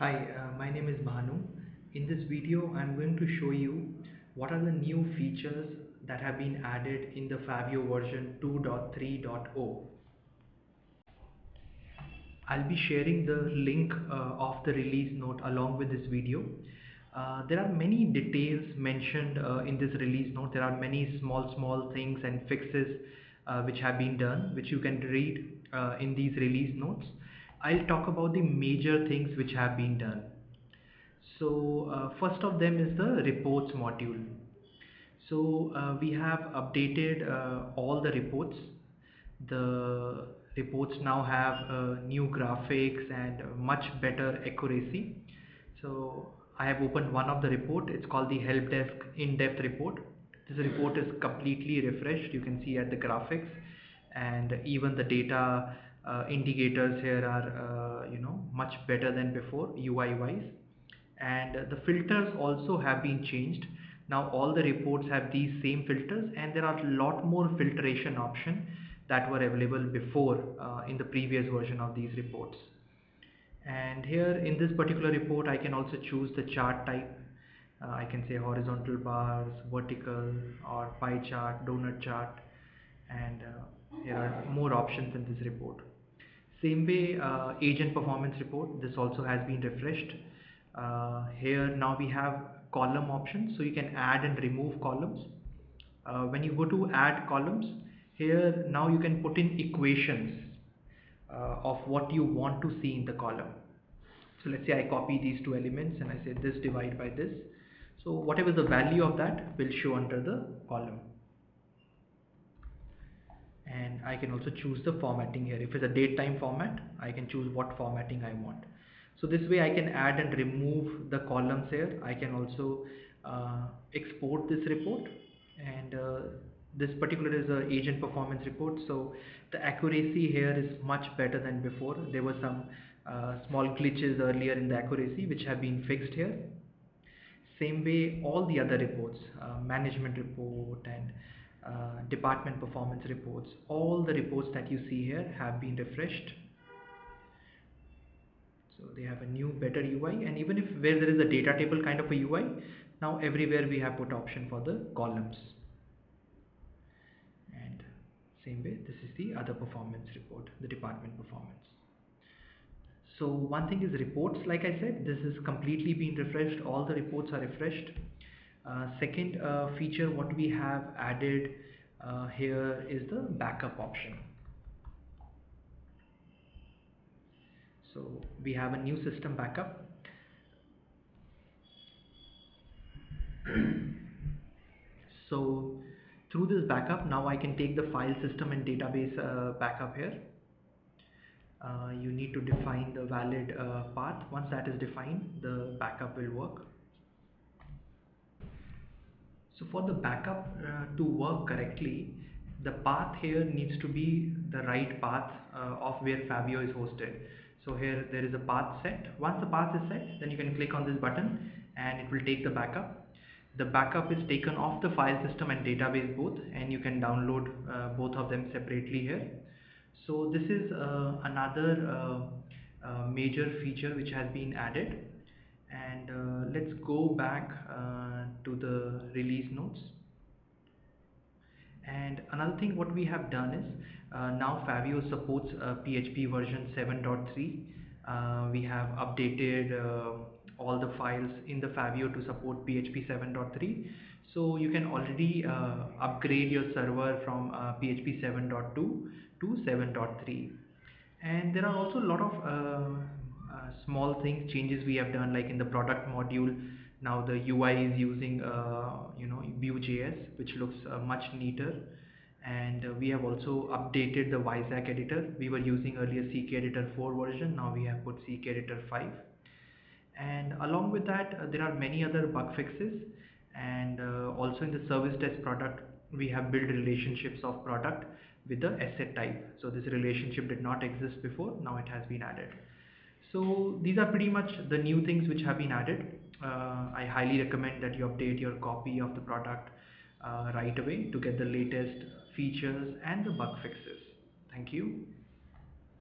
Hi, my name is Bhanu. In this video, I'm going to show you what are the new features that have been added in the Faveo version 2.3.0. I'll be sharing the link of the release note along with this video. There are many details mentioned in this release note. There are many small things and fixes which have been done, which you can read in these release notes. I'll talk about the major things which have been done. So first of them is the reports module. So we have updated all the reports. The reports now have new graphics and much better accuracy. So I have opened one of the report. It's called the help desk in-depth report. This report is completely refreshed. You can see at the graphics, and even the data indicators here are much better than before UI wise. And the filters also have been changed. Now all the reports have these same filters, and there are a lot more filtration options that were available before in the previous version of these reports. And here in this particular report, I can also choose the chart type. I can say horizontal bars, vertical, or pie chart, donut chart, and here are more options in this report. Same way, agent performance report, this also has been refreshed. Here now we have column options, so you can add and remove columns. When you go to add columns, here now you can put in equations of what you want to see in the column. So let's say I copy these two elements and I say this divide by this. So whatever the value of that will show under the column. And I can also choose the formatting here. If it's a date time format, I can choose what formatting I want. So this way I can add and remove the columns here. I can also export this report, and this particular is a agent performance report. So the accuracy here is much better than before. There were some small glitches earlier in the accuracy which have been fixed here. Same way all the other reports, management report and department performance reports, all the reports that you see here have been refreshed. So they have a new better UI, and even if where there is a data table kind of a UI, now everywhere we have put option for the columns. And same way, this is the other performance report, the department performance. So one thing is reports, like I said, this is completely been refreshed. All the reports are refreshed. Second feature what we have added here is the backup option. So we have a new system backup. So through this backup, now I can take the file system and database backup here. You need to define the valid path. Once that is defined, the backup will work. So for the backup to work correctly, the path here needs to be the right path of where Faveo is hosted. So here there is a path set. Once the path is set, then you can click on this button and it will take the backup. The backup is taken off the file system and database both, and you can download both of them separately here. So this is another major feature which has been added. And let's go back to the release notes. And another thing what we have done is now Faveo supports PHP version 7.3. We have updated all the files in the Faveo to support PHP 7.3. So you can already upgrade your server from PHP 7.2 to 7.3. And there are also a lot of small things, changes we have done, like in the product module. Now the UI is using Vue.js, which looks much neater. And we have also updated the Waysack editor. We were using earlier CK editor 4 version. Now we have put CK editor 5. And along with that, there are many other bug fixes. And also in the service desk product, we have built relationships of product with the asset type. So this relationship did not exist before. Now it has been added. So these are pretty much the new things which have been added. I highly recommend that you update your copy of the product right away to get the latest features and the bug fixes. Thank you.